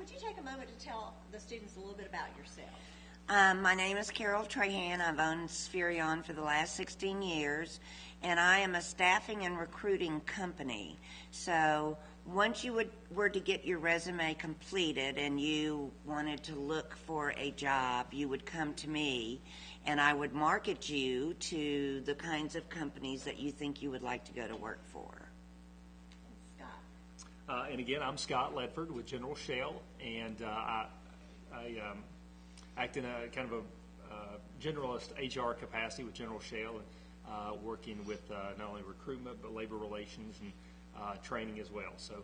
would you take a moment to tell the students a little bit about yourself? My name is Carol Trahan. I've owned Spherion for the last 16 years, and I am a staffing and recruiting company. So once you were to get your resume completed and you wanted to look for a job, you would come to me, and I would market you to the kinds of companies that you think you would like to go to work for. Scott. And again, I'm Scott Ledford with General Shell, and I act in a kind of a generalist HR capacity with General Shell, and working with not only recruitment but labor relations and training as well. So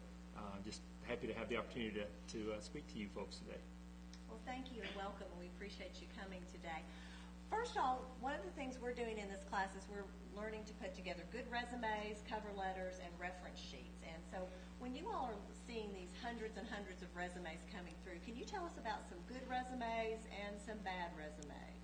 just happy to have the opportunity to speak to you folks today. Well, thank you and welcome. We appreciate you coming today. First of all, one of the things we're doing in this class is we're learning to put together good resumes, cover letters, and reference sheets. And so when you all are seeing these hundreds and hundreds of resumes coming through, can you tell us about some good resumes and some bad resumes?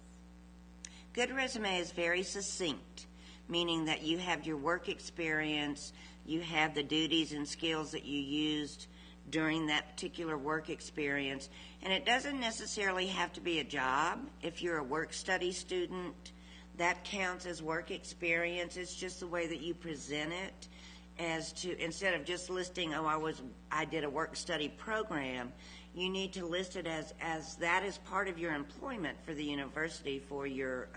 Good resume is very succinct, meaning that you have your work experience, you have the duties and skills that you used during that particular work experience, and it doesn't necessarily have to be a job. If you're a work-study student, that counts as work experience. It's just the way that you present it, as to, instead of just listing, oh, I did a work-study program, you need to list it as that is part of your employment for the university for your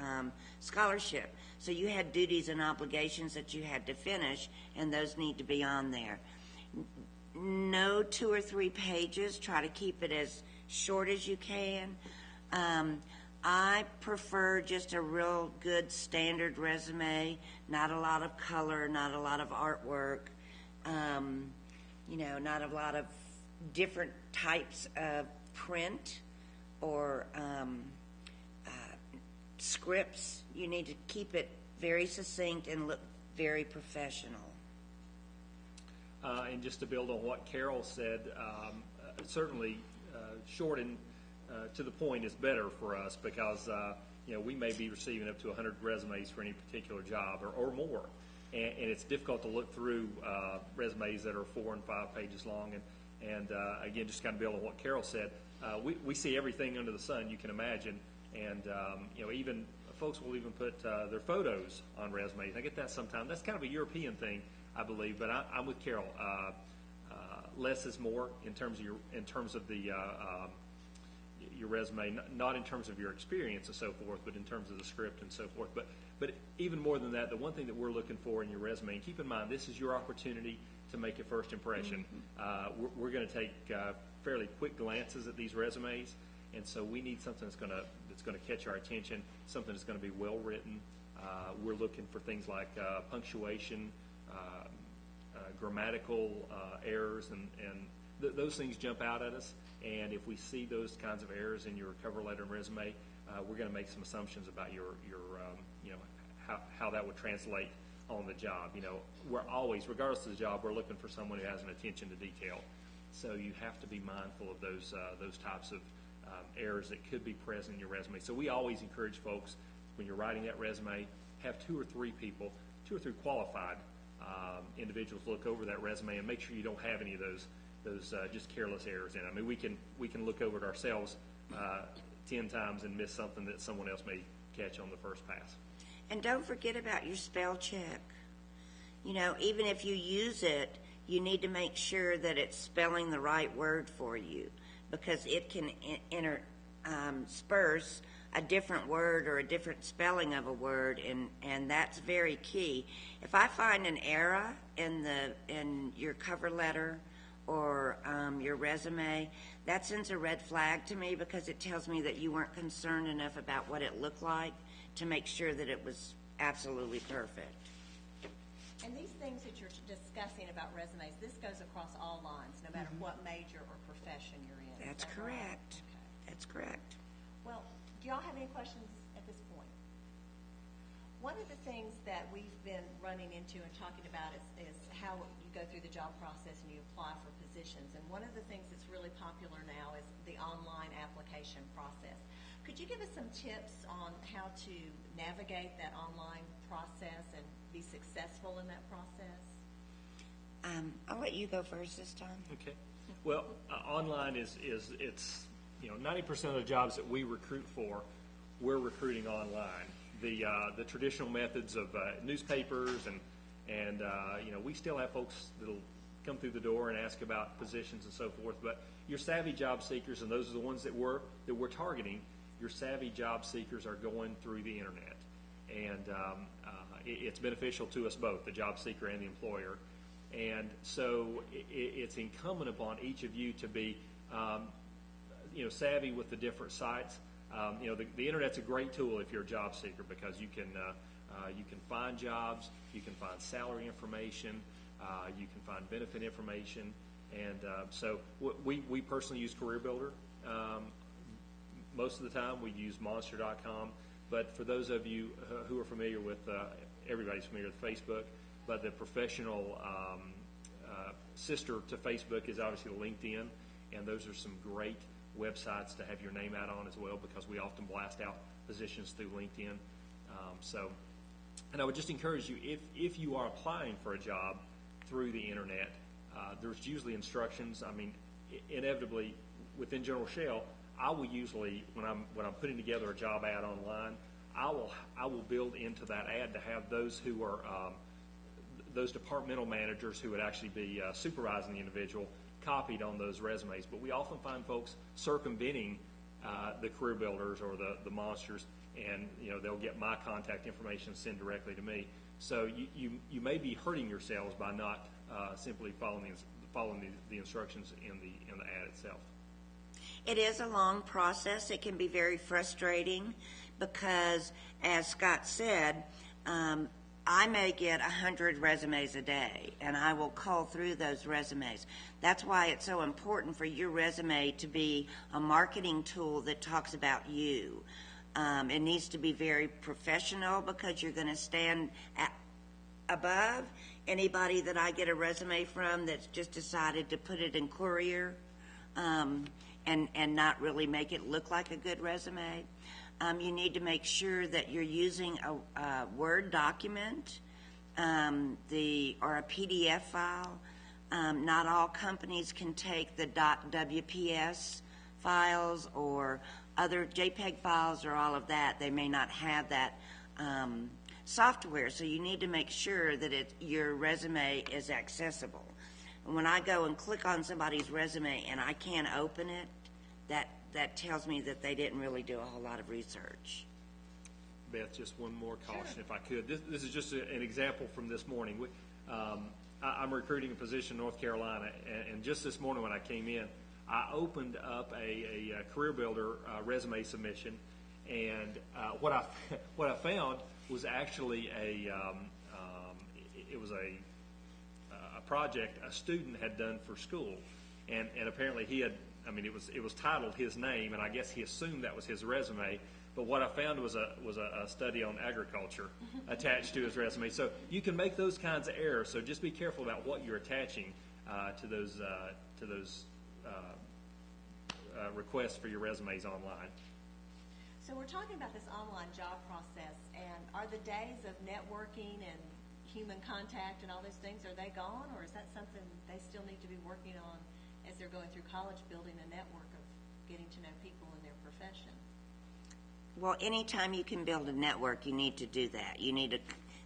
scholarship. So you had duties and obligations that you had to finish, and those need to be on there. No 2 or 3 pages. Try to keep it as short as you can. I prefer just a real good standard resume, not a lot of color, not a lot of artwork, not a lot of different types of print or scripts. You need to keep it very succinct and look very professional. And just to build on what Carol said, certainly short and to the point is better for us, because we may be receiving up to 100 resumes for any particular job or more, and it's difficult to look through resumes that are 4 and 5 pages long. And again, just kind of build on what Carol said, we see everything under the sun you can imagine, and even folks will even put their photos on resumes. I get that sometimes. That's kind of a European thing, I believe, but I'm with Carol. Less is more in terms of your resume, not in terms of your experience and so forth, but in terms of the script and so forth. But even more than that, the one thing that we're looking for in your resume, and keep in mind, this is your opportunity to make a first impression. Mm-hmm. We're going to take fairly quick glances at these resumes, and so we need something that's going to catch our attention, something that's going to be well written. We're looking for things like punctuation, grammatical errors, and those things jump out at us. And if we see those kinds of errors in your cover letter and resume, we're going to make some assumptions about your how that would translate on the job. We're always, regardless of the job, we're looking for someone who has an attention to detail. So you have to be mindful of those types of errors that could be present in your resume. So we always encourage folks, when you're writing that resume, have 2 or 3 people, 2 or 3 qualified individuals look over that resume and make sure you don't have any of those just careless errors in it. I mean, we can look over it ourselves 10 times and miss something that someone else may catch on the first pass. And don't forget about your spell check. Even if you use it, you need to make sure that it's spelling the right word for you, because it can intersperse a different word or a different spelling of a word, and that's very key. If I find an error in your cover letter or your resume, that sends a red flag to me, because it tells me that you weren't concerned enough about what it looked like to make sure that it was absolutely perfect. And these things that you're discussing about resumes, this goes across all lines, no matter Mm-hmm. what major or profession you're in. That's correct. Right? Okay. That's correct. Well, do y'all have any questions at this point? One of the things that we've been running into and talking about is how you go through the job process and you apply for positions. And one of the things that's really popular now is the online application process. Could you give us some tips on how to navigate that online process and be successful in that process? I'll let you go first this time. Okay. Well, online is it's 90% of the jobs that we recruit for, we're recruiting online. The traditional methods of newspapers and we still have folks that'll come through the door and ask about positions and so forth. But your savvy job seekers, and those are the ones that we're targeting. Your savvy job seekers are going through the internet, and it's beneficial to us both, the job seeker and the employer. And so it's incumbent upon each of you to be, savvy with the different sites. The internet's a great tool if you're a job seeker, because you can find jobs, you can find salary information, you can find benefit information, and so we personally use CareerBuilder. Most of the time we use Monster.com, but for those of you who are familiar with, everybody's familiar with Facebook, but the professional sister to Facebook is obviously LinkedIn, and those are some great websites to have your name out on as well, because we often blast out positions through LinkedIn. And I would just encourage you, if you are applying for a job through the internet, there's usually instructions. I mean, inevitably within General Shell, I will usually, when I'm putting together a job ad online, I will build into that ad to have those who are those departmental managers who would actually be supervising the individual copied on those resumes. But we often find folks circumventing the career builders or the monsters, and they'll get my contact information sent directly to me. So you may be hurting yourselves by not simply following the instructions in the ad itself. It is a long process. It can be very frustrating because, as Scott said, I may get 100 resumes a day, and I will cull through those resumes. That's why it's so important for your resume to be a marketing tool that talks about you. It needs to be very professional, because you're going to stand above anybody that I get a resume from that's just decided to put it in Courier and not really make it look like a good resume. You need to make sure that you're using a Word document or a PDF file. Not all companies can take the .wps files or other JPEG files or all of that. They may not have that software, so you need to make sure that your resume is accessible. And when I go and click on somebody's resume and I can't open it, that tells me that they didn't really do a whole lot of research. Beth, just one more caution, Sure. if I could. This is just an example from this morning. I'm recruiting a position in North Carolina, and just this morning when I came in, I opened up a CareerBuilder resume submission, and what I found was actually a project a student had done for school, and apparently he had. I mean, it was titled his name, and I guess he assumed that was his resume. But what I found was a study on agriculture attached to his resume. So you can make those kinds of errors. So just be careful about what you're attaching to those requests for your resumes online. So we're talking about this online job process, and are the days of networking and human contact and all those things, are they gone, or is that something they still need to be working on as they're going through college, building a network of getting to know people in their profession? Well, anytime you can build a network, you need to do that. You need to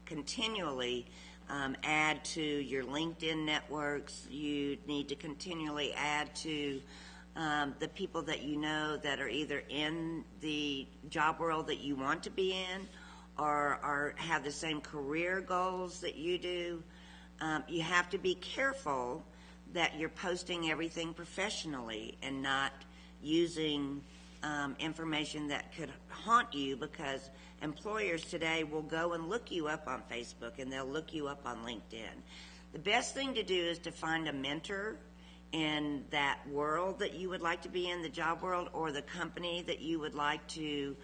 continually add to your LinkedIn networks. You need to continually add to the people that you know that are either in the job world that you want to be in, or have the same career goals that you do. You have to be careful that you're posting everything professionally and not using information that could haunt you, because employers today will go and look you up on Facebook and they'll look you up on LinkedIn. The best thing to do is to find a mentor in that world that you would like to be in, the job world, or the company that you would like to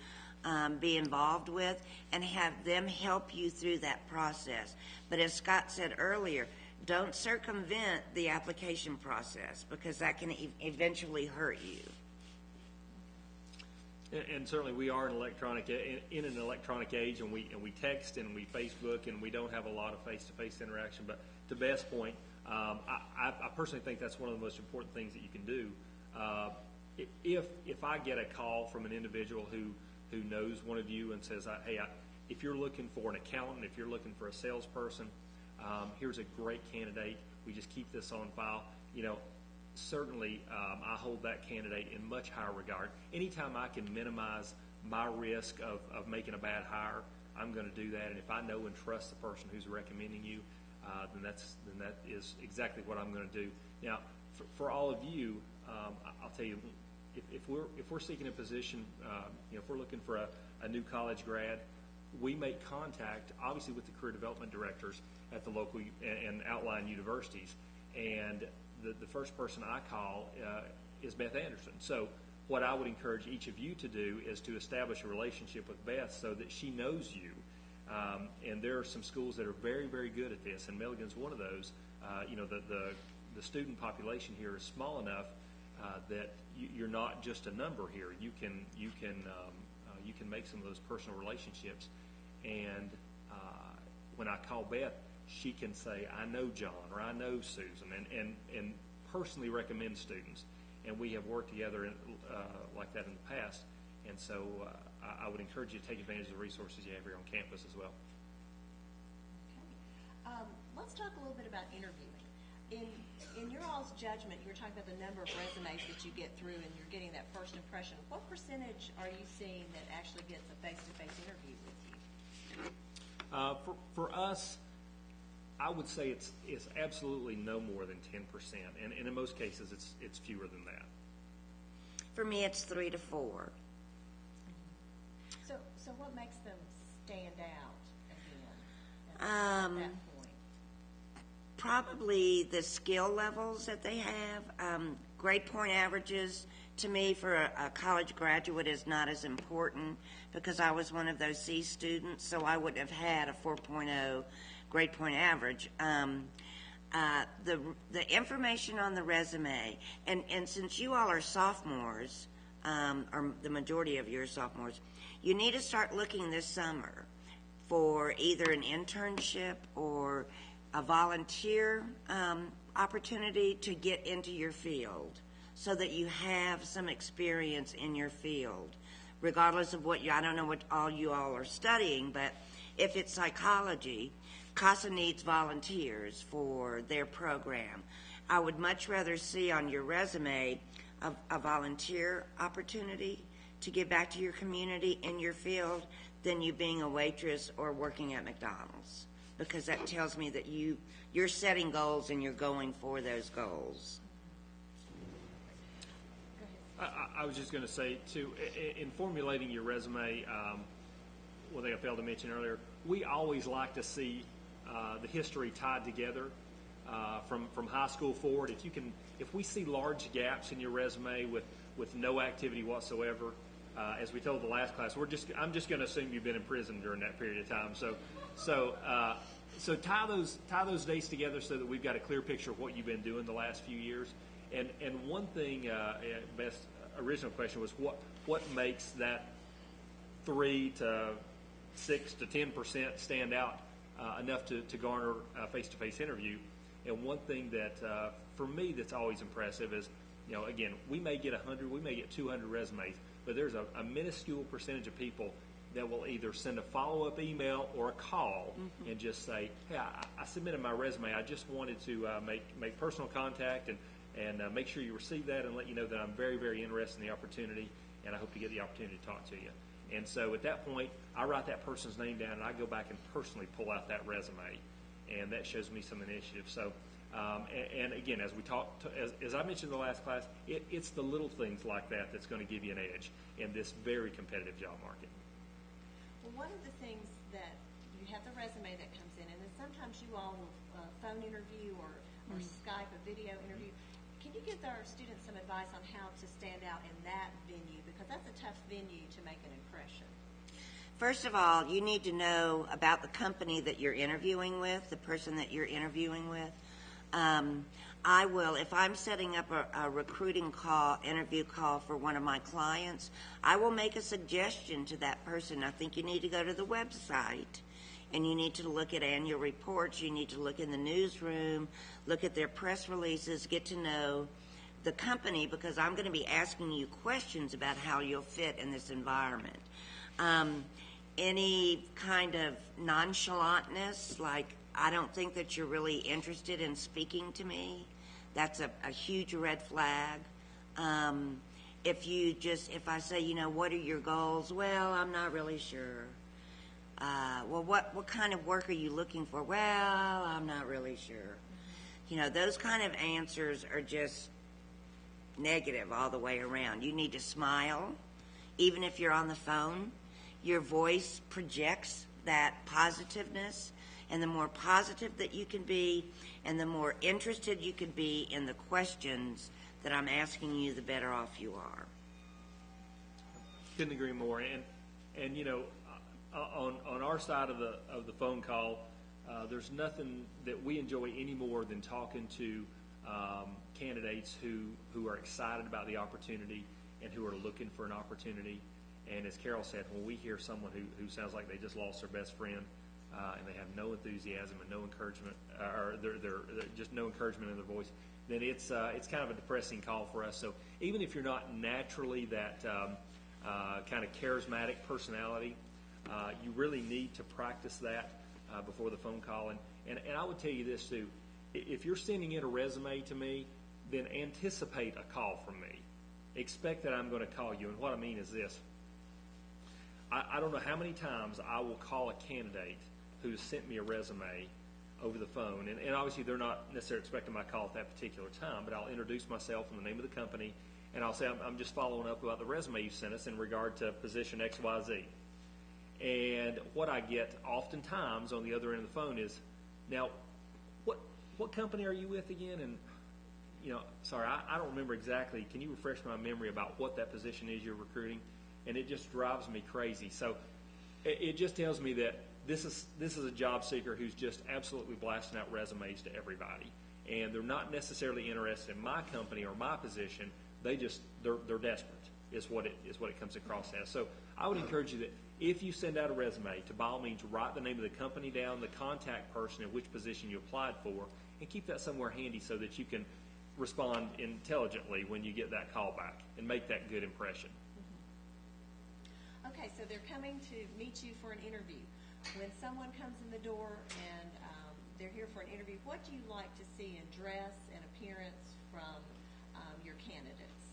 be involved with, and have them help you through that process. But as Scott said earlier, don't circumvent the application process, because that can eventually hurt you. And certainly we are in an electronic age, and we text and we Facebook, and we don't have a lot of face-to-face interaction. But to Beth's point, I personally think that's one of the most important things that you can do. If I get a call from an individual who knows one of you and says, hey, if you're looking for an accountant, if you're looking for a salesperson, here's a great candidate. We just keep this on file. Certainly I hold that candidate in much higher regard. Anytime I can minimize my risk of making a bad hire, I'm going to do that. And if I know and trust the person who's recommending you, then that is exactly what I'm going to do. Now, for all of you, I'll tell you, if we're seeking a position, if we're looking for a new college grad, we make contact, obviously, with the career development directors at the local and outlying universities. And the first person I call is Beth Anderson. So what I would encourage each of you to do is to establish a relationship with Beth so that she knows you. And there are some schools that are very, very good at this, and Milligan's one of those. The student population here is small enough that you're not just a number here. You can make some of those personal relationships. And when I call Beth, she can say, I know John, or I know Susan, and personally recommend students. And we have worked together like that in the past. And so I would encourage you to take advantage of the resources you have here on campus as well. Okay. Let's talk a little bit about interviewing. In your all's judgment, you were talking about the number of resumes that you get through and you're getting that first impression. What percentage are you seeing that actually gets a face-to-face interview with you? For us, I would say it's absolutely no more than 10%, and in most cases it's fewer than that. For me, it's 3 to 4. So what makes them stand out again at that point? Probably the skill levels that they have. Grade point averages, to me, for a college graduate is not as important because I was one of those C students, so I wouldn't have had a 4.0 grade point average. The information on the resume, and since you all are sophomores, or the majority of you are sophomores, you need to start looking this summer for either an internship or a volunteer opportunity to get into your field so that you have some experience in your field, regardless of I don't know what you all are studying, but if it's psychology, CASA needs volunteers for their program. I would much rather see on your resume a volunteer opportunity to give back to your community in your field than you being a waitress or working at McDonald's, because that tells me that you're setting goals and you're going for those goals. I was just going to say, too, in formulating your resume, one thing I failed to mention earlier, we always like to see the history tied together from high school forward. If we see large gaps in your resume with no activity whatsoever, as we told the last class, I'm just going to assume you've been in prison during that period of time. So tie those dates together so that we've got a clear picture of what you've been doing the last few years. And one thing, Beth's original question was what makes that 3 to 6 to 10% stand out enough to garner a face-to-face interview. And one thing that for me that's always impressive is, again, we may get 100, we may get 200 resumes, but there's a minuscule percentage of people that will either send a follow-up email or a call and just say, hey, I submitted my resume. I just wanted to make personal contact and make sure you receive that and let you know that I'm very, very interested in the opportunity, and I hope to get the opportunity to talk to you. And so at that point, I write that person's name down, and I go back and personally pull out that resume, and that shows me some initiative. So, and again, as we talked, as I mentioned in the last class, it's the little things like that that's going to give you an edge in this very competitive job market. Well, one of the things that you have the resume that comes in, and then sometimes you all will phone interview or Skype, a video interview. Can you give our students some advice on how to stand out in that venue? Because that's a tough venue to make an impression. First of all, you need to know about the company that you're interviewing with, the person that you're interviewing with. I will, if I'm setting up a recruiting call, interview call for one of my clients, I will make a suggestion to that person. I think you need to go to the website and you need to look at annual reports. You need to look in the newsroom, look at their press releases, get to know the company, because I'm going to be asking you questions about how you'll fit in this environment. Any kind of nonchalantness, like I don't think that you're really interested in speaking to me, that's a huge red flag. If I say, you know, what are your goals? Well, I'm not really sure. Well, what kind of work are you looking for? Well, I'm not really sure. You know, those kind of answers are just negative all the way around. You need to smile. Even if you're on the phone, your voice projects that positiveness, and the more positive that you can be and the more interested you can be in the questions that I'm asking you, the better off you are. Couldn't agree more. And you know, on our side of the phone call, there's nothing that we enjoy any more than talking to candidates who are excited about the opportunity and who are looking for an opportunity. And as Carol said, when we hear someone who sounds like they just lost their best friend and they have no enthusiasm and no encouragement, or they're just no encouragement in their voice, then it's kind of a depressing call for us. So even if you're not naturally that kind of charismatic personality, you really need to practice that before the phone call. And I would tell you this too: if you're sending in a resume to me, then anticipate a call from me. Expect that I'm going to call you. And what I mean is this: I don't know how many times I will call a candidate who sent me a resume over the phone, and obviously they're not necessarily expecting my call at that particular time, but I'll introduce myself and the name of the company, and I'll say I'm just following up about the resume you sent us in regard to position XYZ. And what I get oftentimes on the other end of the phone is, now, what company are you with again? And, you know, sorry, I don't remember exactly. Can you refresh my memory about what that position is you're recruiting? And it just drives me crazy. So it just tells me that this is a job seeker who's just absolutely blasting out resumes to everybody, and they're not necessarily interested in my company or my position. They're desperate is what it comes across as. So I would encourage you that if you send out a resume, to by all means write the name of the company down, the contact person, and which position you applied for, and keep that somewhere handy so that you can respond intelligently when you get that call back and make that good impression. Okay, so they're coming to meet you for an interview. When someone comes in the door and they're here for an interview, what do you like to see in dress and appearance from your candidates?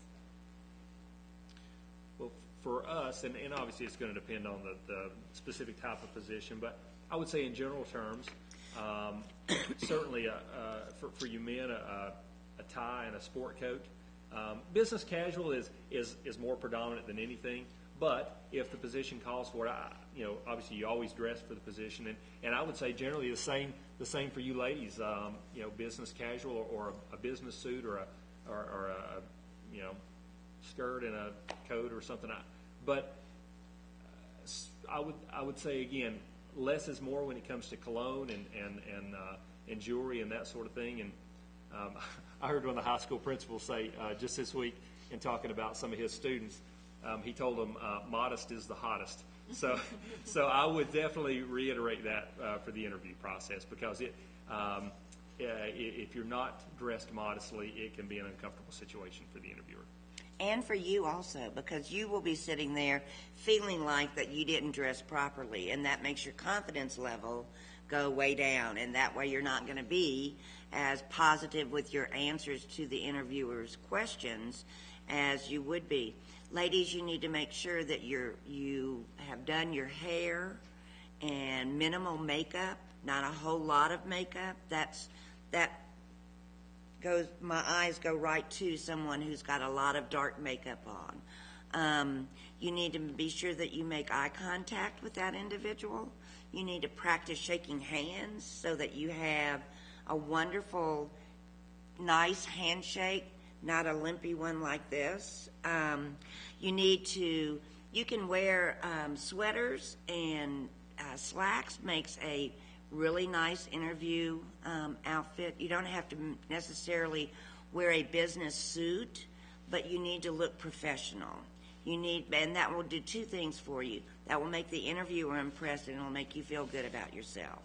Well, for us, and obviously it's going to depend on the specific type of position, but I would say in general terms, certainly for you men, a tie and a sport coat. Business casual is more predominant than anything. But if the position calls for it, obviously you always dress for the position, and I would say generally the same for you ladies. Business casual or a business suit or a skirt and a coat or something. But I would say again, less is more when it comes to cologne and jewelry and that sort of thing. And I heard one of the high school principals say just this week in talking about some of his students. He told them modest is the hottest. So I would definitely reiterate that for the interview process, because if you're not dressed modestly, it can be an uncomfortable situation for the interviewer. And for you also, because you will be sitting there feeling like that you didn't dress properly, and that makes your confidence level go way down, and that way you're not going to be as positive with your answers to the interviewer's questions as you would be. Ladies, you need to make sure that you have done your hair and minimal makeup, not a whole lot of makeup. My eyes go right to someone who's got a lot of dark makeup on. You need to be sure that you make eye contact with that individual. You need to practice shaking hands so that you have a wonderful, nice handshake, not a limpy one like this. You can wear sweaters and slacks, makes a really nice interview outfit. You don't have to necessarily wear a business suit, but you need to look professional. And that will do two things for you. That will make the interviewer impressed, and it will make you feel good about yourself.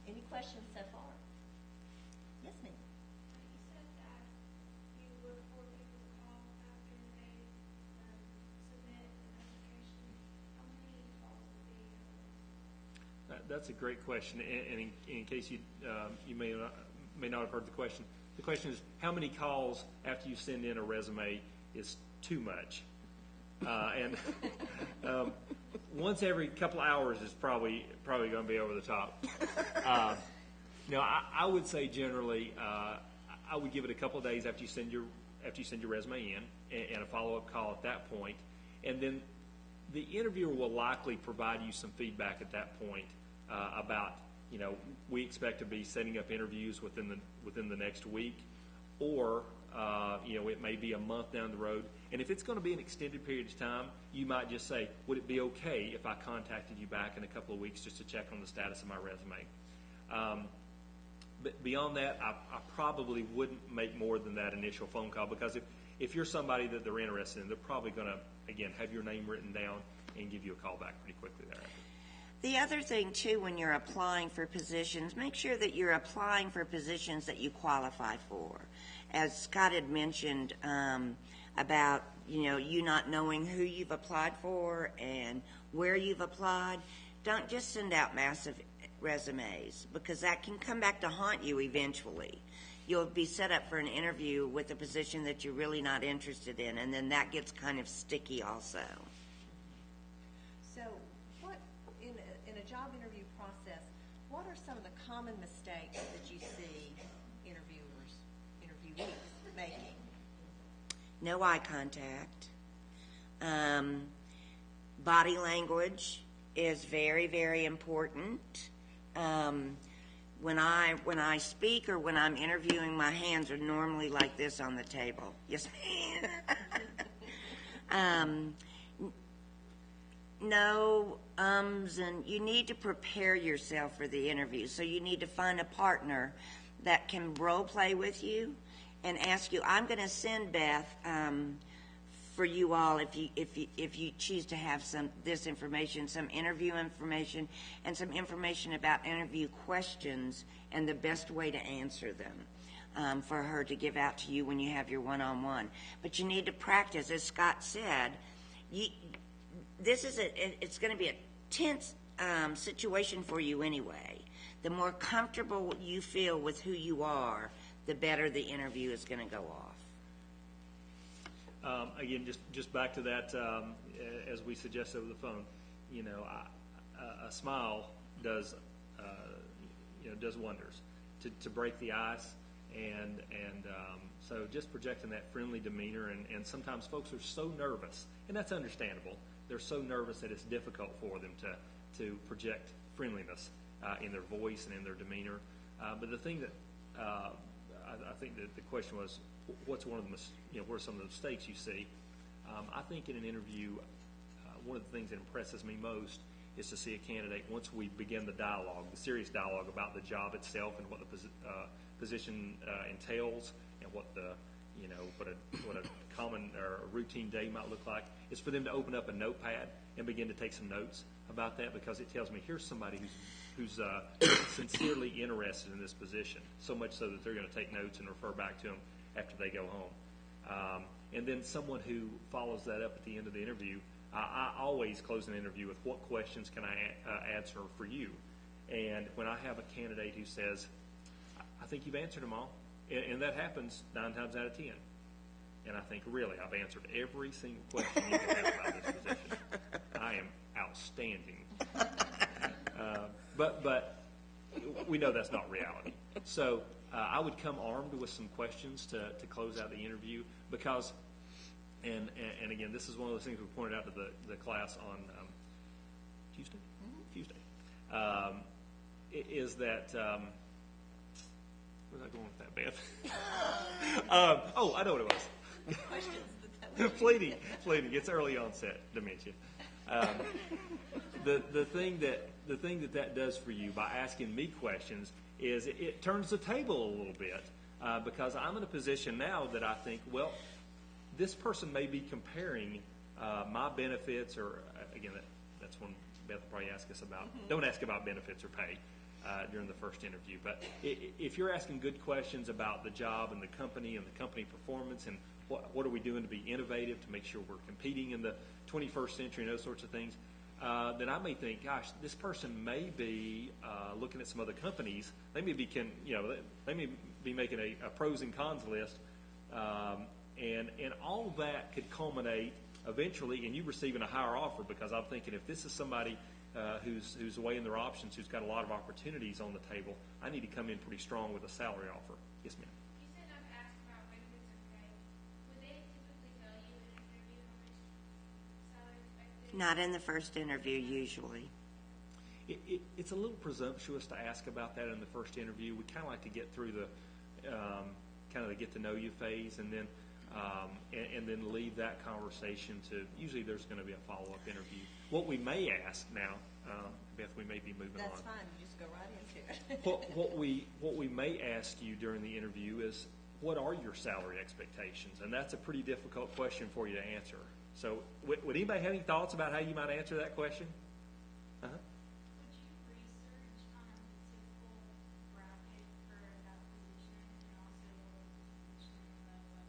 Any questions so far? Yes, ma'am. You said that you look for people to call after they submit an application. How many calls will be? That's a great question, and in case you may not have heard the question is how many calls after you send in a resume is too much? And once every couple hours is probably going to be over the top. I would say generally I would give it a couple of days after you send your resume in, and a follow-up call at that point, and then the interviewer will likely provide you some feedback at that point about, we expect to be setting up interviews within the next week, or it may be a month down the road. And if it's going to be an extended period of time, you might just say, would it be okay if I contacted you back in a couple of weeks just to check on the status of my resume? But beyond that, I probably wouldn't make more than that initial phone call, because if you're somebody that they're interested in, they're probably going to, again, have your name written down and give you a call back pretty quickly thereafter. The other thing, too, when you're applying for positions, make sure that you're applying for positions that you qualify for. As Scott had mentioned about, you not knowing who you've applied for and where you've applied, don't just send out massive resumes, because that can come back to haunt you eventually. You'll be set up for an interview with a position that you're really not interested in, and then that gets kind of sticky also. So what, in a job interview process, what are some of the common mistakes that you see interviewees making? No eye contact. Body language is very, very important. When I speak or when I'm interviewing, my hands are normally like this on the table. Yes, ma'am. No and you need to prepare yourself for the interview. So you need to find a partner that can role play with you and ask you, I'm going to send Beth for you all if you choose to have this information, some interview information, and some information about interview questions and the best way to answer them for her to give out to you when you have your one-on-one. But you need to practice, as Scott said. It's going to be a tense situation for you anyway. The more comfortable you feel with who you are, the better the interview is going to go off. Again, just back to that, as we suggested over the phone, a smile does wonders to break the ice, and so just projecting that friendly demeanor, and sometimes folks are so nervous, and that's understandable. They're so nervous that it's difficult for them to project friendliness in their voice and in their demeanor. But the thing that I think that the question was, what's one of the what are some of the mistakes you see? I think in an interview, one of the things that impresses me most is to see a candidate, once we begin the dialogue, the serious dialogue about the job itself and what the position entails, and what a common or routine day might look like, is for them to open up a notepad and begin to take some notes about that, because it tells me here's somebody who's sincerely interested in this position, so much so that they're going to take notes and refer back to them after they go home. And then someone who follows that up at the end of the interview, I always close an interview with, what questions can I answer for you? And when I have a candidate who says, I think you've answered them all, and that happens 9 times out of 10. And I think, really, I've answered every single question you can ask about this position. I am outstanding. But we know that's not reality. So I would come armed with some questions to close out the interview, because, and again, this is one of those things we pointed out to the class on Tuesday? Mm-hmm. Tuesday. Is that... where's I going with that, Beth? I know what it was. Questions. Fleeting. It's early onset dementia. The thing that does for you by asking me questions is it turns the table a little bit, because I'm in a position now that I think, well, this person may be comparing my benefits, or again, that's one Beth will probably ask us about. Don't ask about benefits or pay during the first interview. But if you're asking good questions about the job and the company performance and what are we doing to be innovative to make sure we're competing in the 21st century and those sorts of things, then I may think, gosh, this person may be looking at some other companies. They may be they may be making a pros and cons list, and all of that could culminate eventually in you receiving a higher offer, because I'm thinking if this is somebody who's weighing their options, who's got a lot of opportunities on the table, I need to come in pretty strong with a salary offer. Yes, ma'am. You said I've asked about benefits and pay. Would they typically tell you in an interview how much salary expected? Not in the first interview, usually. It's a little presumptuous to ask about that in the first interview. We kind of like to get through the kind of the get to know you phase, and then leave that conversation to, usually there's going to be a follow-up interview. What we may ask now, Beth, we may be moving on. That's fine, you just go right into it. What we may ask you during the interview is, what are your salary expectations? And that's a pretty difficult question for you to answer. So would anybody have any thoughts about how you might answer that question? Would you research the typical bracket for that position, and also mention the website of the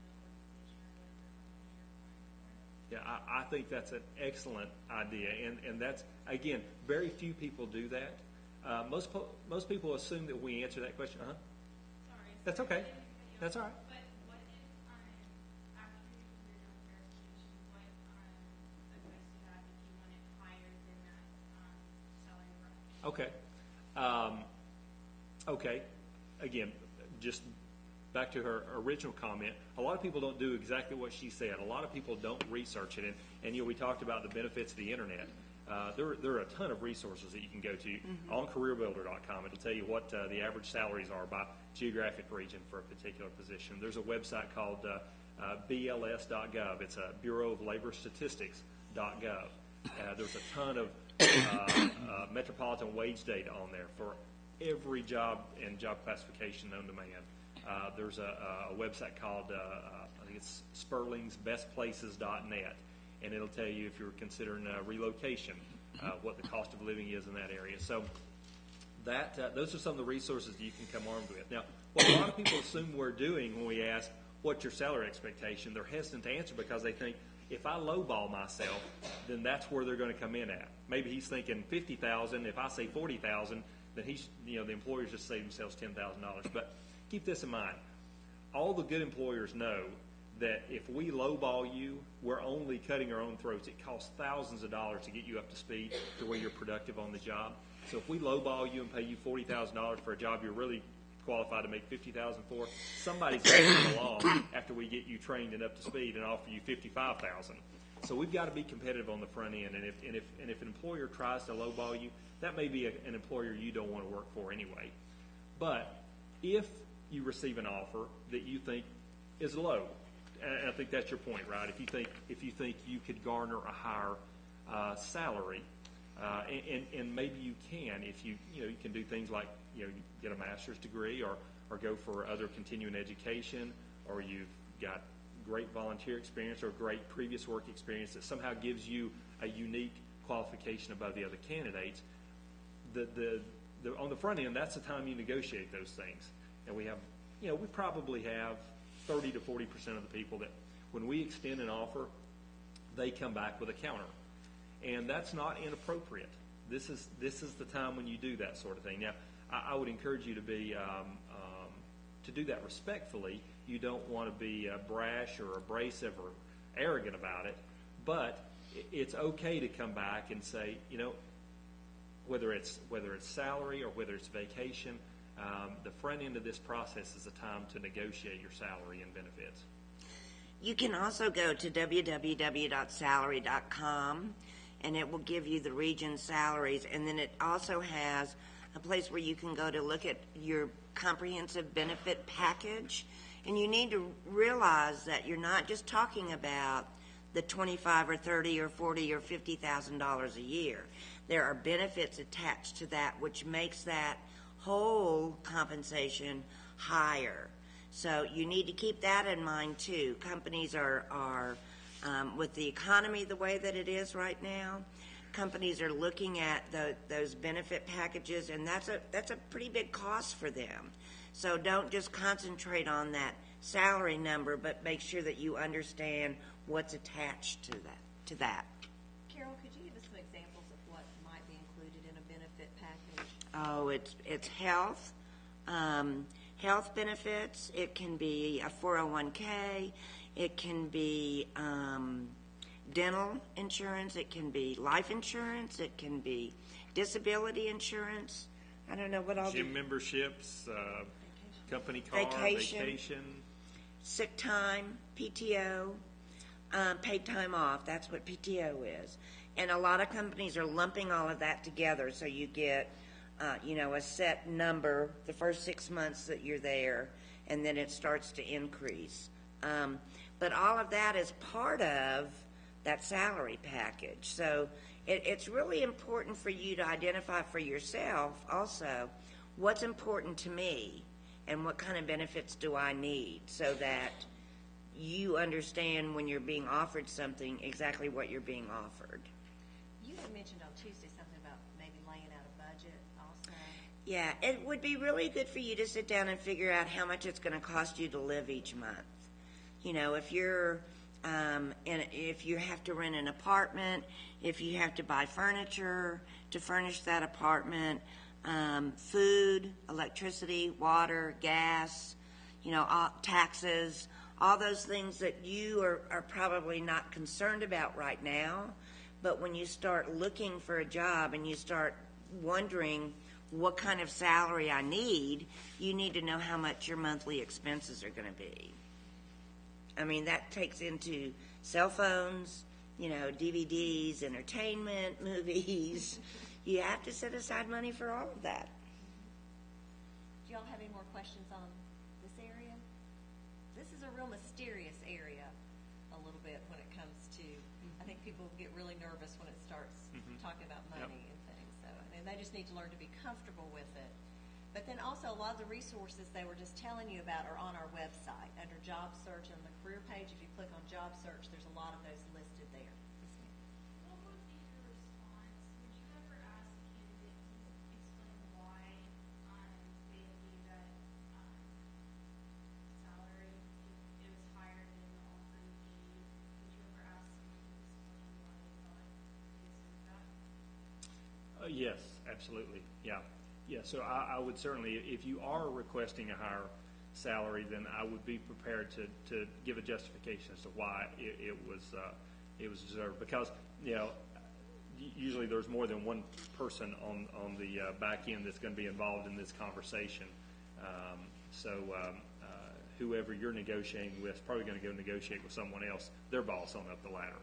organization or whatever company you're applying for? Yeah, I think that's an excellent idea, and that's, again, very few people do that. Most people assume that we answer that question. Sorry. That's okay. That's all right. But what if, after your job verification, what advice do you have if you want it higher than that salary bracket? Okay. Again, just back to her original comment, a lot of people don't do exactly what she said. A lot of people don't research it. And we talked about the benefits of the internet. There are a ton of resources that you can go to on careerbuilder.com. It'll tell you what the average salaries are by geographic region for a particular position. There's a website called BLS.gov. It's a Bureau of Labor Statistics.gov. There's a ton of metropolitan wage data on there for every job and job classification known to man. There's a website called, I think it's sperlingsbestplaces.net, and it'll tell you if you're considering relocation, what the cost of living is in that area. So those are some of the resources that you can come armed with. Now, what a lot of people assume we're doing when we ask, what's your salary expectation, they're hesitant to answer because they think, if I lowball myself, then that's where they're going to come in at. Maybe he's thinking $50,000. If I say $40,000, then the employers just save themselves $10,000. But keep this in mind. All the good employers know that if we lowball you, we're only cutting our own throats. It costs thousands of dollars to get you up to speed to where you're productive on the job. So if we lowball you and pay you $40,000 for a job you're really qualified to make $50,000 for, somebody's going to come along after we get you trained and up to speed and offer you $55,000. So we've got to be competitive on the front end. And if an employer tries to lowball you, that may be an employer you don't want to work for anyway. But if you receive an offer that you think is low, and I think that's your point, right? If you think you could garner a higher salary, and maybe you can if you can do things like get a master's degree or go for other continuing education, or you've got great volunteer experience or great previous work experience that somehow gives you a unique qualification above the other candidates. On the front end, that's the time you negotiate those things. And we probably have 30 to 40% of the people that when we extend an offer, they come back with a counter. And that's not inappropriate. This is the time when you do that sort of thing. Now, I would encourage you to be to do that respectfully. You don't want to be brash or abrasive or arrogant about it, but it's okay to come back and say, whether it's salary or whether it's vacation, the front end of this process is a time to negotiate your salary and benefits. You can also go to www.salary.com, and it will give you the region salaries, and then it also has a place where you can go to look at your comprehensive benefit package. And you need to realize that you're not just talking about the $25 or $30 or $40 or $50,000 a year. There are benefits attached to that, which makes that whole compensation higher. So you need to keep that in mind too. Companies are with the economy the way that it is right now, companies are looking at those benefit packages, and that's a pretty big cost for them. So don't just concentrate on that salary number, but make sure that you understand what's attached to that. Carol, could you give us some examples of what might be included in a benefit package? Oh, it's health, health benefits. It can be a 401k. It can be dental insurance. It can be life insurance. It can be disability insurance. I don't know what all. Gym memberships, company car, vacation, sick time, PTO, paid time off. That's what PTO is. And a lot of companies are lumping all of that together, so you get, a set number the first 6 months that you're there, and then it starts to increase. But all of that is part of that salary package. So it's really important for you to identify for yourself also what's important to me and what kind of benefits do I need, so that you understand when you're being offered something exactly what you're being offered. You had mentioned on Tuesday something about maybe laying out a budget also. Yeah, it would be really good for you to sit down and figure out how much it's going to cost you to live each month. If you're if you have to rent an apartment, if you have to buy furniture to furnish that apartment, food, electricity, water, gas, taxes, all those things that you are probably not concerned about right now. But when you start looking for a job and you start wondering what kind of salary I need, you need to know how much your monthly expenses are going to be. I mean, that takes into cell phones, DVDs, entertainment, movies. You have to set aside money for all of that. Do y'all have any more questions on this area? This is a real mysterious area a little bit when it comes to, I think people get really nervous when it starts talking about money and things. So, and they just need to learn to be comfortable with it. But then also a lot of the resources they were just telling you about are on our website. Under job search on the career page, if you click on job search, there's a lot of those listed there. What would be your response? Would you ever ask a candidate to explain why they gave that salary if it was higher than the offer you gave? Would you ever ask someone to explain why they thought they deserved that? Yes, absolutely. Yeah. Yeah, so I would certainly, if you are requesting a higher salary, then I would be prepared to give a justification as to why it was deserved. Because, usually there's more than one person on the back end that's going to be involved in this conversation. So whoever you're negotiating with is probably going to go negotiate with someone else, their boss on up the ladder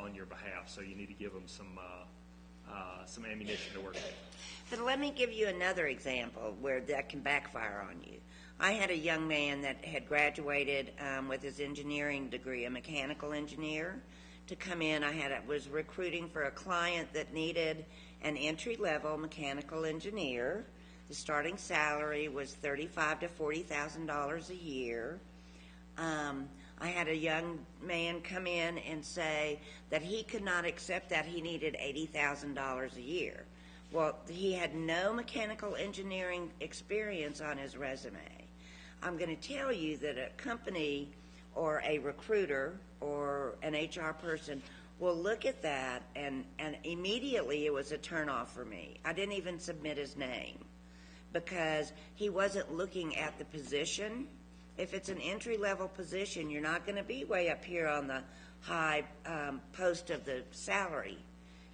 on your behalf. So you need to give them some ammunition to work with. But let me give you another example where that can backfire on you. I had a young man that had graduated with his engineering degree, a mechanical engineer, to come in. Was recruiting for a client that needed an entry-level mechanical engineer. The starting salary was $35,000 to $40,000 a year. I had a young man come in and say that he could not accept that. He needed $80,000 a year. Well, he had no mechanical engineering experience on his resume. I'm going to tell you that a company or a recruiter or an HR person will look at that, and immediately it was a turnoff for me. I didn't even submit his name because he wasn't looking at the position. If it's an entry-level position, you're not going to be way up here on the high post of the salary.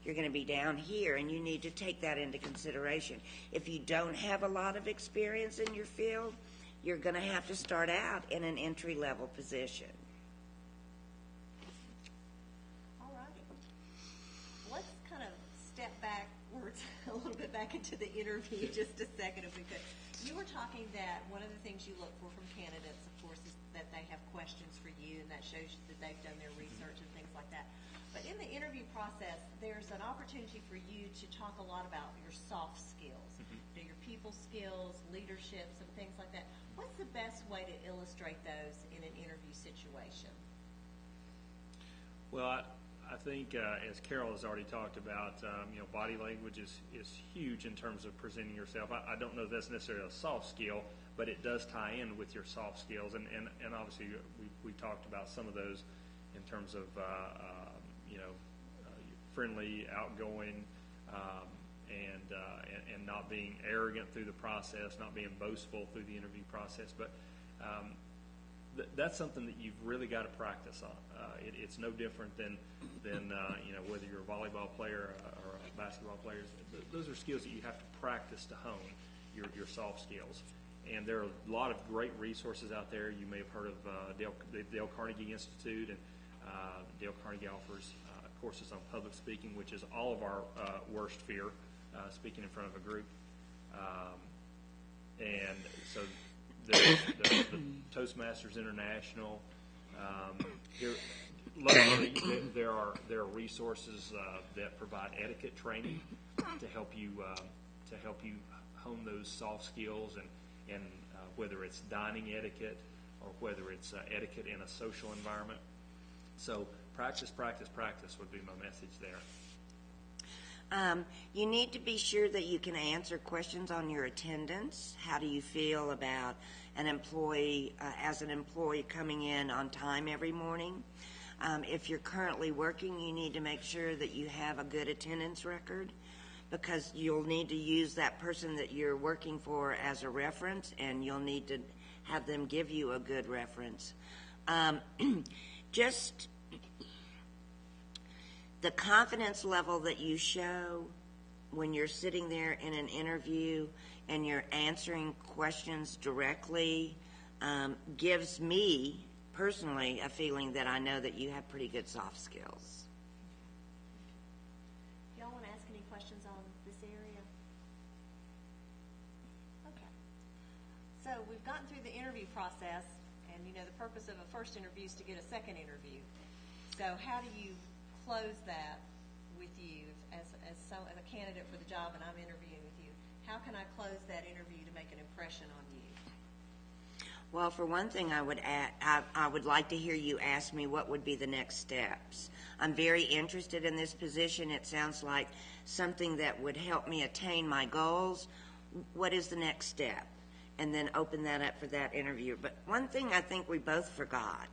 You're going to be down here, and you need to take that into consideration. If you don't have a lot of experience in your field, you're going to have to start out in an entry-level position. All right. Let's kind of step backwards a little bit back into the interview just a second if we could. You were talking that one of the things you look for from candidates, of course, is that they have questions for you, and that shows that they've done their research and things like that. But in the interview process, there's an opportunity for you to talk a lot about your soft skills, your people skills, leadership, some things like that. What's the best way to illustrate those in an interview situation? Well, I think, as Carol has already talked about, body language is huge in terms of presenting yourself. I don't know if that's necessarily a soft skill, but it does tie in with your soft skills. And obviously, we talked about some of those in terms of, friendly, outgoing, and not being arrogant through the process, not being boastful through the interview process. But that's something that you've really got to practice on. It's no different than whether you're a volleyball player or a basketball player. Those are skills that you have to practice to hone your soft skills. And there are a lot of great resources out there. You may have heard of the Dale Carnegie Institute, and Dale Carnegie offers courses on public speaking, which is all of our worst fear, speaking in front of a group. And so there's the Toastmasters International. Luckily, there are resources that provide etiquette training to help you hone those soft skills, and whether it's dining etiquette or whether it's etiquette in a social environment. So practice would be my message there. You need to be sure that you can answer questions on your attendance. How do you feel about an employee, as an employee coming in on time every morning? If you're currently working, you need to make sure that you have a good attendance record, because you'll need to use that person that you're working for as a reference, and you'll need to have them give you a good reference. Just the confidence level that you show when you're sitting there in an interview and you're answering questions directly gives me personally a feeling that I know that you have pretty good soft skills. Y'all want to ask any questions on this area? Okay. So we've gotten through the interview process, and the purpose of a first interview is to get a second interview. So how do you close that with you as a candidate for the job, and I'm interviewing with you? How can I close that interview to make an impression on you? Well, for one thing, I would like to hear you ask me what would be the next steps. I'm very interested in this position. It sounds like something that would help me attain my goals. What is the next step? And then open that up for that interview. But one thing I think we both forgot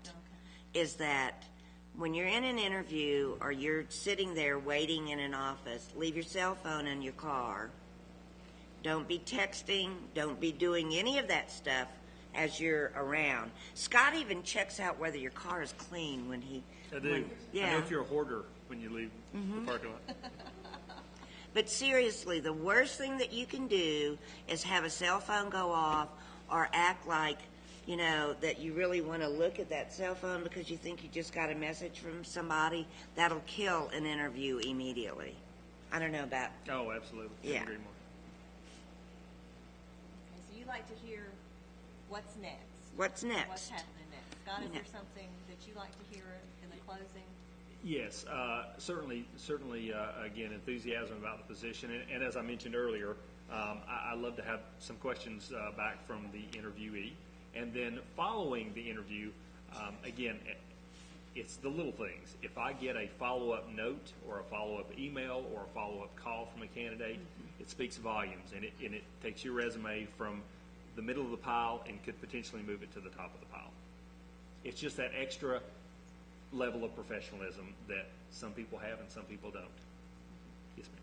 is that when you're in an interview or you're sitting there waiting in an office, leave your cell phone in your car. Don't be texting. Don't be doing any of that stuff as you're around. Scott even checks out whether your car is clean when he... I do. Yeah. I know if you're a hoarder when you leave the parking lot. But seriously, the worst thing that you can do is have a cell phone go off or act like, that you really want to look at that cell phone because you think you just got a message from somebody. That'll kill an interview immediately. I don't know about... Oh, absolutely. Yeah. Agree more. Okay, so you like to hear what's next. What's next? What's happening next? Scott, is there something that you like to hear in the closing? Yes, certainly, again, enthusiasm about the position. And as I mentioned earlier, I love to have some questions back from the interviewee. And then following the interview, again, it's the little things. If I get a follow-up note or a follow-up email or a follow-up call from a candidate, it speaks volumes, and it takes your resume from the middle of the pile and could potentially move it to the top of the pile. It's just that extra level of professionalism that some people have and some people don't. Yes, ma'am.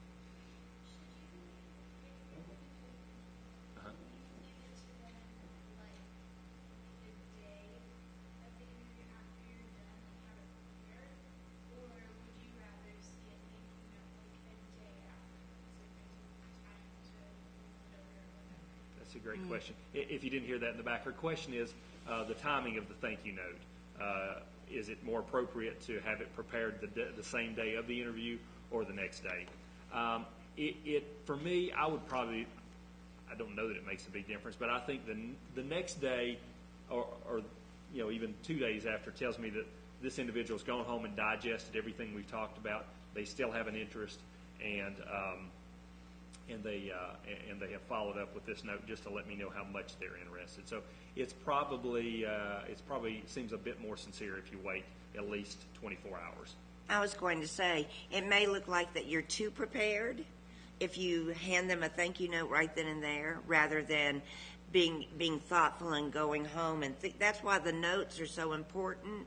Uh-huh. That's a great question. If you didn't hear that in the back, her question is the timing of the thank you note. Is it more appropriate to have it prepared the same day of the interview or the next day? For me, I don't know that it makes a big difference, but I think the next day, or even 2 days after, tells me that this individual's gone home and digested everything we've talked about. They still have an interest, and they have followed up with this note just to let me know how much they're interested. So it's probably seems a bit more sincere if you wait at least 24 hours. I was going to say, it may look like that you're too prepared if you hand them a thank you note right then and there, rather than being thoughtful and going home. And that's why the notes are so important,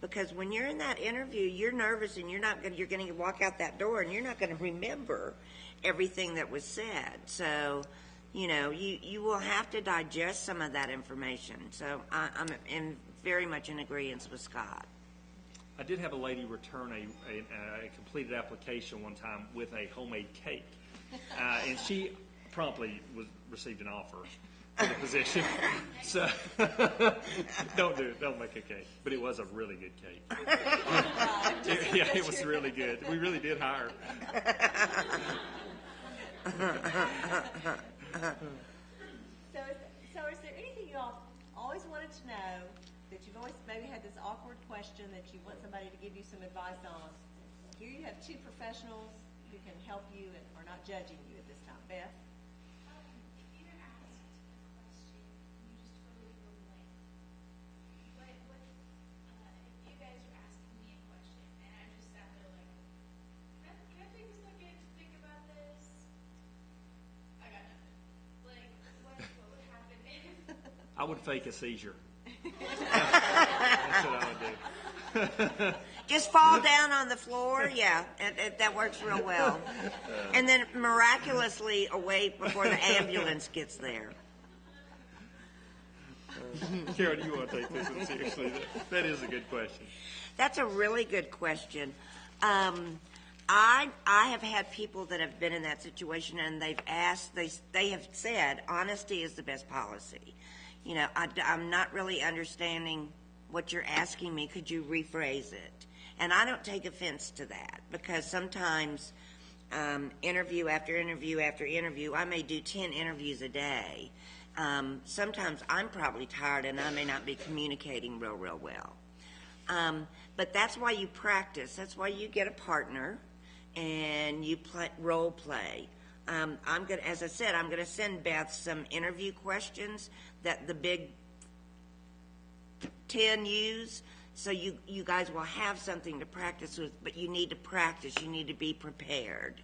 because when you're in that interview, you're nervous and you're going to walk out that door and you're not going to remember everything that was said. So, you will have to digest some of that information. So I'm very much in agreement with Scott. I did have a lady return a completed application one time with a homemade cake, and she promptly received an offer for the position. So don't make a cake, but it was a really good cake. Yeah, it was really good. We really did hire her. So is there anything you all always wanted to know, that you've always maybe had this awkward question that you want somebody to give you some advice on? Here you have two professionals who can help you and are not judging you at this time. Beth? If you're asked a question and you just totally go blank, if you guys are asking me a question and I just sat there like, can I take a second to think about this? I got nothing. Like, what would happen if? I would fake a seizure. That's what I would do. Just fall down on the floor. Yeah, that works real well. And then miraculously awake before the ambulance gets there. Carol, do you want to take this one seriously? That is a good question. That's a really good question. I have had people that have been in that situation, and they've asked, they have said, honesty is the best policy. I'm not really understanding what you're asking me. Could you rephrase it? And I don't take offense to that, because sometimes interview after interview after interview, I may do 10 interviews a day. Sometimes I'm probably tired and I may not be communicating real well. But that's why you practice. That's why you get a partner and you role play. As I said, I'm going to send Beth some interview questions that the Big 10 use, so you guys will have something to practice with, but you need to practice. You need to be prepared.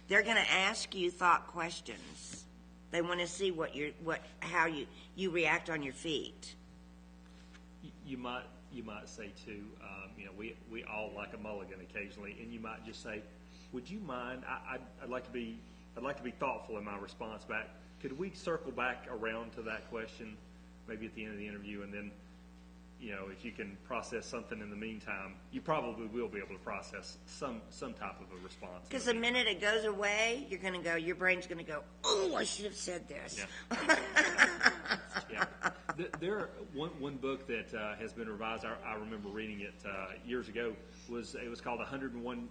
They're going to ask you thought questions. They want to see how you react on your feet. You might say too, we all like a mulligan occasionally, and you might just say, "Would you mind? I'd like to be thoughtful in my response back. Could we circle back around to that question, maybe at the end of the interview, and then, if you can process something in the meantime, you probably will be able to process some type of a response." Because the minute it goes away, your brain's going to go, "Oh, I should have said this." Yeah. Yeah. There, one book that has been revised. I remember reading it years ago. It was called the 101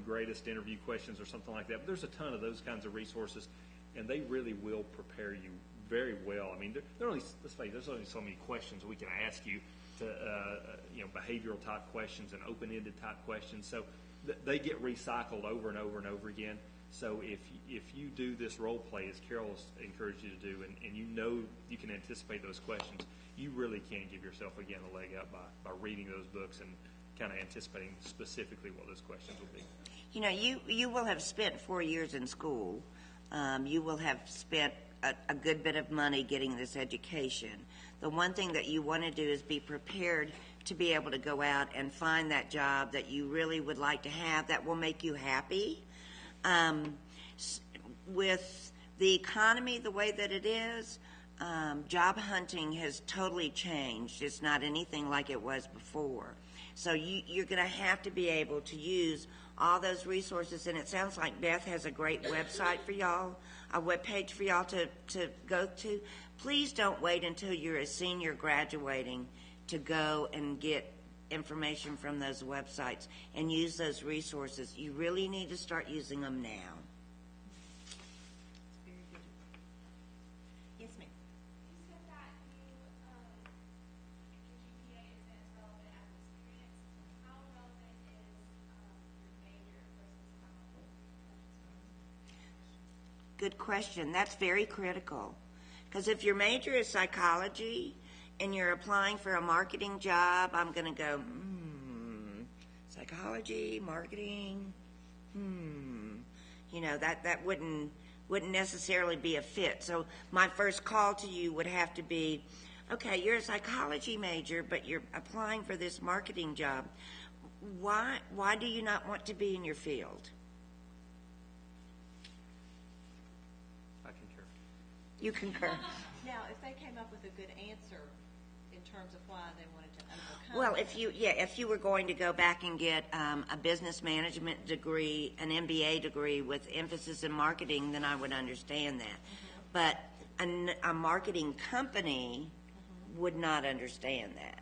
Greatest Interview Questions or something like that. But there's a ton of those kinds of resources, and they really will prepare you very well. I mean, there's only so many questions we can ask you to, behavioral type questions and open-ended type questions. So they get recycled over and over and over again. So if you do this role play, as Carol's encouraged you to do, and you can anticipate those questions, you really can give yourself, again, a leg up by reading those books and kind of anticipating specifically what those questions will be. You will have spent 4 years in school. You will have spent a good bit of money getting this education. The one thing that you want to do is be prepared to be able to go out and find that job that you really would like to have, that will make you happy. With the economy the way that it is, job hunting has totally changed. It's not anything like it was before. So you're going to have to be able to use all those resources, and it sounds like Beth has a great website for y'all, a webpage for y'all to go to. Please don't wait until you're a senior graduating to go and get information from those websites and use those resources. You really need to start using them now. good question. That's very critical. Because if your major is psychology and you're applying for a marketing job, I'm going to go, psychology, marketing, You know, that wouldn't necessarily be a fit. So my first call to you would have to be, okay, you're a psychology major, but you're applying for this marketing job. Why do you not want to be in your field? I concur. You concur. Now, if they came up with a good answer in terms of why they wanted to overcome. Well, if you were going to go back and get a business management degree, an MBA degree with emphasis in marketing, then I would understand that. But a marketing company would not understand that.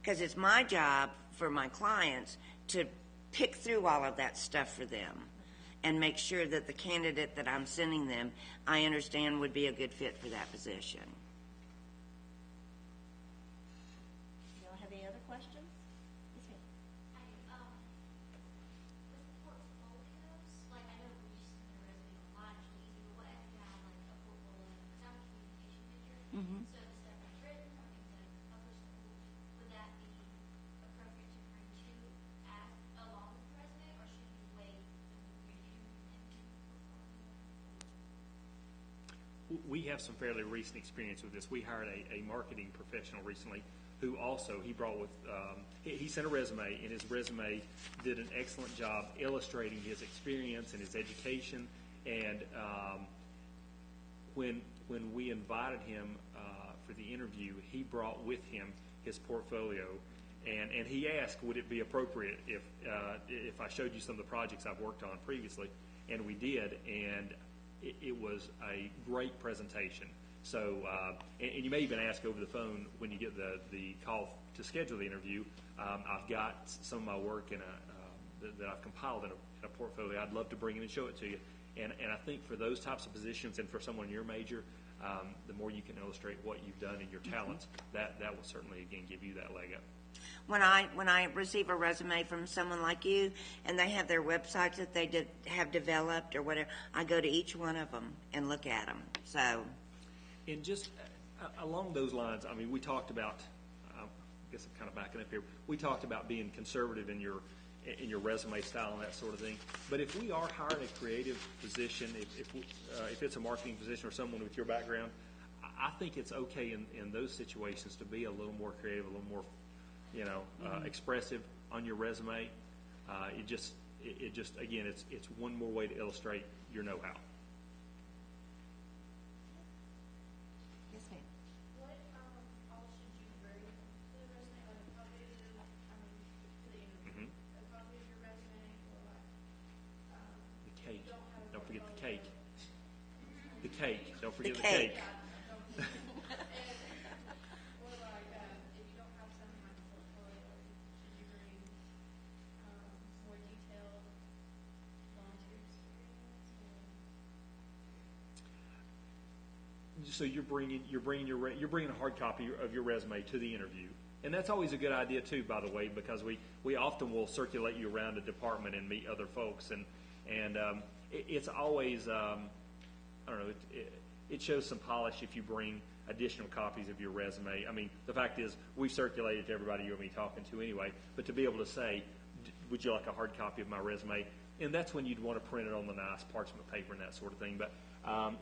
Because it's my job for my clients to pick through all of that stuff for them and make sure that the candidate that I'm sending them, I understand would be a good fit for that position. Y'all have any other questions? Yes, ma'am. With portfolios, like I know we just send a resume online, it's really easy, but what if you have like a portfolio? Because I'm a communication major, so the stuff I've written or things that I've published, would that be appropriate to bring to as along with the resume, or should you wait until we review and do the portfolio? We have some fairly recent experience with this. We hired a marketing professional recently who also, he brought with, he sent a resume, and his resume did an excellent job illustrating his experience and his education. And when we invited him for the interview, he brought with him his portfolio. And he asked, would it be appropriate if I showed you some of the projects I've worked on previously? And we did, and it was a great presentation. So, and you may even ask over the phone when you get the call to schedule the interview. I've got some of my work that I've compiled in a portfolio. I'd love to bring it and show it to you. And I think for those types of positions and for someone in your major, the more you can illustrate what you've done and your talents, that will certainly, again, give you that leg up. When I receive a resume from someone like you and they have their websites that they have developed or whatever, I go to each one of them and look at them. So, and just along those lines, I mean, we talked about. I guess I'm kind of backing up here. We talked about being conservative in your resume style and that sort of thing. But if we are hiring a creative position, if it's a marketing position or someone with your background, I think it's okay in those situations to be a little more creative, a little more expressive on your resume. It just again, it's one more way to illustrate your know-how. Yes, ma'am. What all should you bring to the resume? Like a copy of your, to the interview, a copy of your resume, or like, The cake. you don't have a Don't forget the cake. portfolio. The cake. Don't forget the cake. cake. Or like, if you don't have something like a portfolio, should you bring more detailed volunteer experience? So you're bringing a hard copy of your resume to the interview, and that's always a good idea too, by the way, because we often will circulate you around a department and meet other folks, and it's always I don't know, it shows some polish if you bring additional copies of your resume. I mean, the fact is we've circulated to everybody you and me talking to anyway, but to be able to say, would you like a hard copy of my resume? And that's when you'd want to print it on the nice parchment paper and that sort of thing. But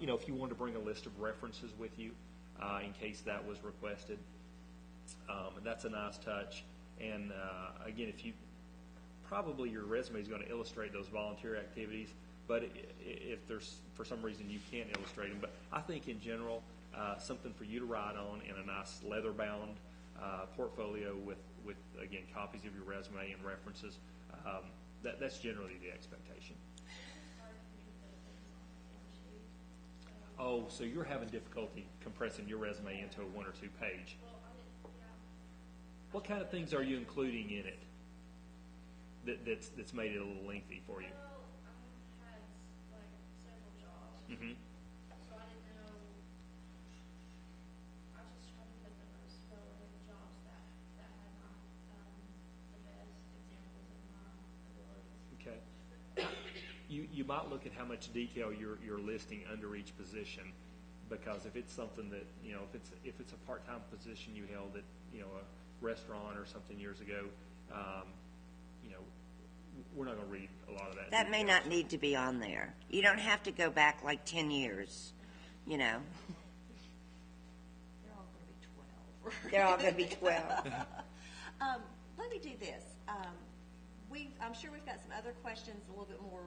if you wanted to bring a list of references with you in case that was requested, that's a nice touch. And again, probably your resume is going to illustrate those volunteer activities, but if there's for some reason you can't illustrate them, but I think in general, something for you to write on in a nice leather-bound portfolio with again copies of your resume and references. That's generally the expectation. Oh, so you're having difficulty compressing your resume into a 1 or 2 page. What kind of things are you including in it that's made it a little lengthy for you? Well, I've had like several jobs, Mm-hmm. so I didn't know. I was just trying to put the most relevant jobs that had not the best examples of my abilities. Okay. You might look at how much detail you're listing under each position, because if it's something that, if it's a part-time position you held at, a restaurant or something years ago, we're not going to read a lot of that. That may detail. not need to be on there. You don't have to go back like 10 years, They're all going to be 12. They're all going to be 12. Let me do this. I'm sure we've got some other questions, a little bit more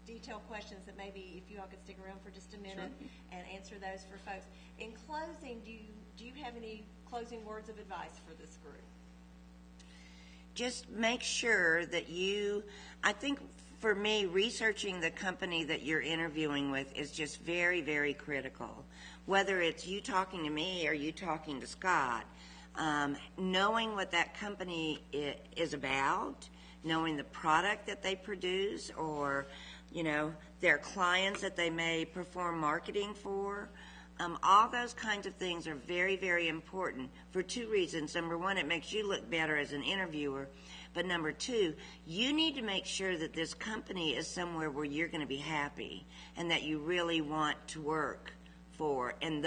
detailed questions that maybe if you all could stick around for just a minute and answer those for folks. In closing, do you have any closing words of advice for this group? Just make sure that I think for me, researching the company that you're interviewing with is just very, very critical. Whether it's you talking to me or you talking to Scott, knowing what that company is about, knowing the product that they produce, or, their clients that they may perform marketing for, all those kinds of things are very, very important for two reasons. Number one, it makes you look better as an interviewer. But number two, you need to make sure that this company is somewhere where you're going to be happy and that you really want to work for. And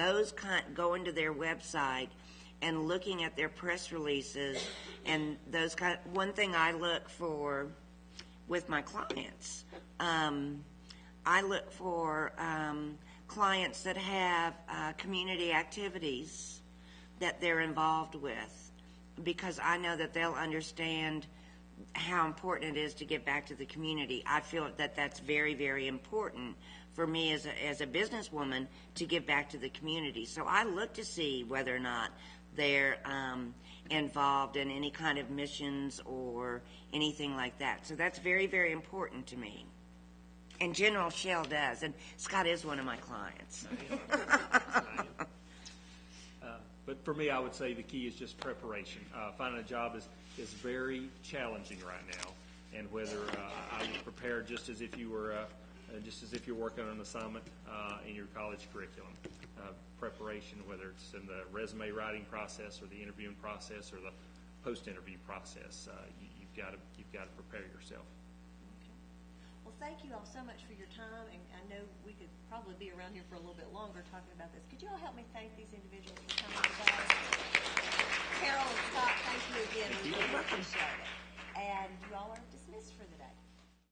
going to their website and looking at their press releases and those one thing I look for with my clients, I look for clients that have community activities that they're involved with, because I know that they'll understand how important it is to give back to the community. I feel that that's very, very important for me as a businesswoman to give back to the community. So I look to see whether or not they're involved in any kind of missions or anything like that. So that's very, very important to me. And General Shell does, and Scott is one of my clients. But for me, I would say the key is just preparation. Finding a job is very challenging right now, and whether I would prepare just as if you were working on an assignment in your college curriculum. Preparation, whether it's in the resume writing process or the interviewing process or the post-interview process, you've got to prepare yourself. Well, thank you all so much for your time, and I know we could probably be around here for a little bit longer talking about this. Could you all help me thank these individuals for coming today? Carol and Scott, thank you again. We really appreciate it. And you all are dismissed for the day.